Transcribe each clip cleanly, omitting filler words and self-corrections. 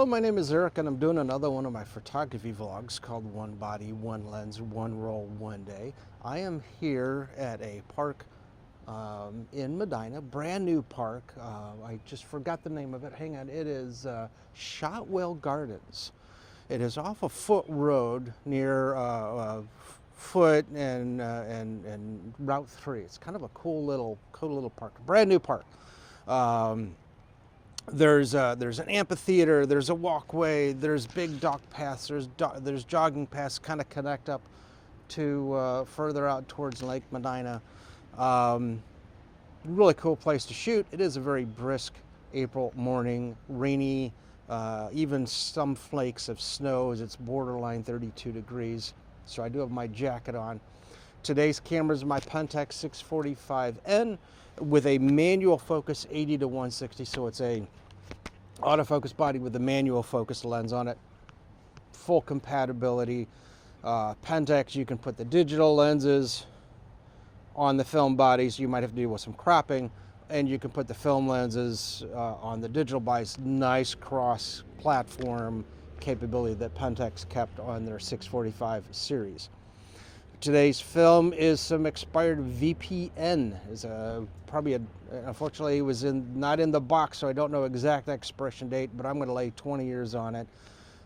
Hello, my name is Eric and I'm doing another one of my photography vlogs called One Body, One Lens, One Roll, One Day. I am here at a park in Medina, brand new park. I just forgot the name of it. Hang on, it is Shotwell Gardens. It is off a Foot Road near Foot and Route 3. It's kind of a cool little park, brand new park. There's an amphitheater, there's a walkway, there's big dog paths, there's jogging paths kind of connect up to further out towards Lake Medina. Really cool place to shoot. It is a very brisk April morning, rainy, even some flakes of snow as it's borderline 32 degrees. So I do have my jacket on. Today's camera is my Pentax 645N with a manual focus 80 to 160. So it's a autofocus body with a manual focus lens on it. Full compatibility. Pentax, you can put the digital lenses on the film bodies. You might have to deal with some cropping, and you can put the film lenses on the digital bodies. Nice cross-platform capability that Pentax kept on their 645 series. Today's film is some expired VPN. Is unfortunately it was not in the box, so I don't know exact expiration date, but I'm going to lay 20 years on it,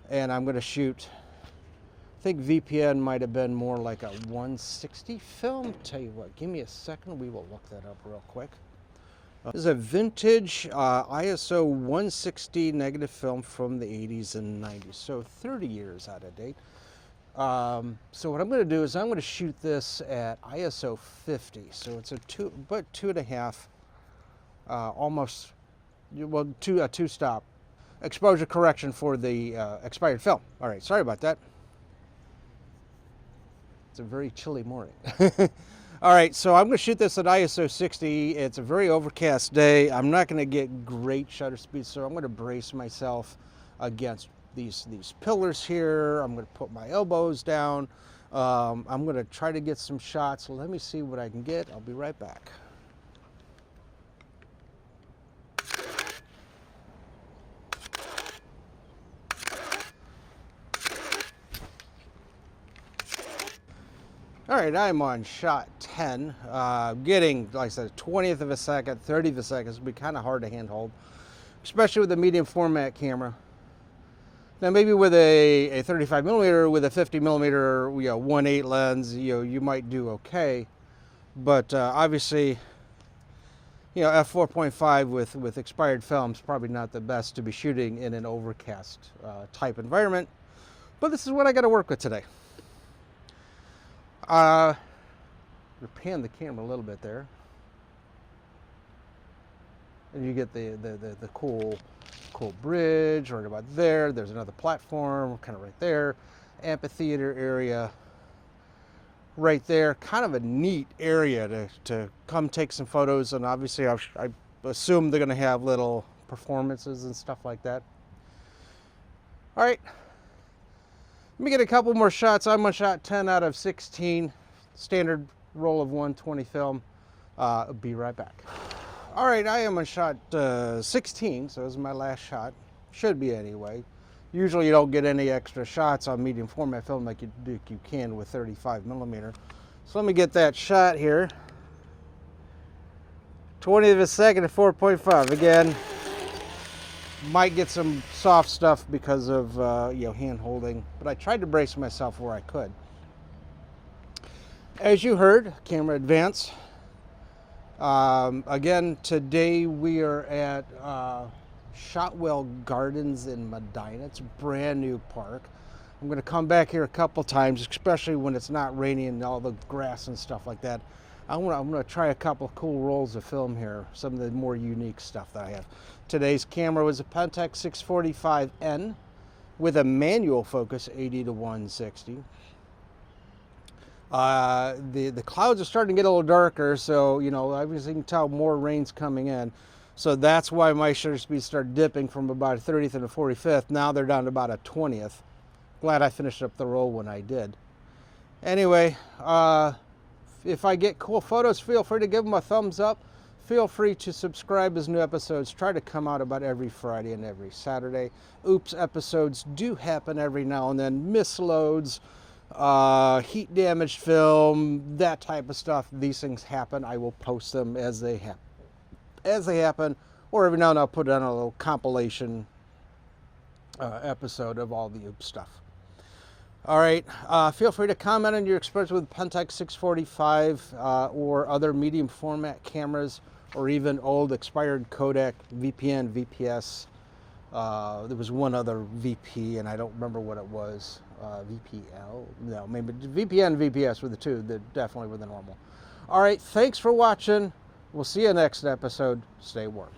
and I'm going to shoot. I think VPN might have been more like a 160 film. Tell you what, give me a second. We will look that up real quick. This is a vintage ISO 160 negative film from the 80s and 90s, so 30 years out of date. So what I'm going to do is I'm going to shoot this at ISO 50. So it's a two and a half, almost, well, a two-stop exposure correction for the expired film. All right, sorry about that. It's a very chilly morning. All right, so I'm going to shoot this at ISO 60. It's a very overcast day. I'm not going to get great shutter speed, so I'm going to brace myself against these pillars here. I'm going to put my elbows down. I'm going to try to get some shots. Let me see what I can get. I'll be right back. All right, I'm on shot 10. Getting, like I said, 20th of a second, 30th of a second. It'll be kind of hard to handhold, especially with a medium format camera. Now maybe with a 35 millimeter with a 50 millimeter 1.8 lens, you might do okay, but obviously, f4.5 with expired films probably not the best to be shooting in an overcast type environment. But this is what I got to work with today. We'll pan the camera a little bit there, and you get the cool bridge right about there. There's another platform kind of right there. Amphitheater area right there. Kind of a neat area to come take some photos, and obviously I assume they're going to have little performances and stuff like that. All right, let me get a couple more shots. I'm on shot 10 out of 16, standard roll of 120 film. I'll be right back. All right, I am on shot 16, so this is my last shot. Should be anyway. Usually you don't get any extra shots on medium format film like you can with 35 millimeter. So let me get that shot here. 20th of a second at 4.5. Again, might get some soft stuff because of hand holding, but I tried to brace myself where I could. As you heard, camera advance. Again, today we are at Shotwell Gardens in Medina. It's a brand new park. I'm going to come back here a couple times, especially when it's not raining and all the grass and stuff like that. I'm going to try a couple of cool rolls of film here, some of the more unique stuff that I have. Today's camera was a Pentax 645N with a manual focus 80 to 160. The clouds are starting to get a little darker, so obviously you can tell more rain's coming in. So that's why my shutter speeds start dipping from about a 30th and a 45th. Now they're down to about a 20th. Glad I finished up the roll when I did. Anyway, if I get cool photos, feel free to give them a thumbs up. Feel free to subscribe as new episodes try to come out about every Friday and every Saturday. Oops episodes do happen every now and then. Misloads, heat damaged film, that type of stuff. These things happen. I will post them as they happen, or every now and then I'll put on a little compilation episode of all the Oops stuff. All right, feel free to comment on your experience with Pentax 645 or other medium format cameras, or even old expired Kodak VPN, VPS. There was one other VP, and I don't remember what it was. VPL? No, maybe VPN, VPS were the two that definitely were the normal. All right, thanks for watching. We'll see you next episode. Stay warm.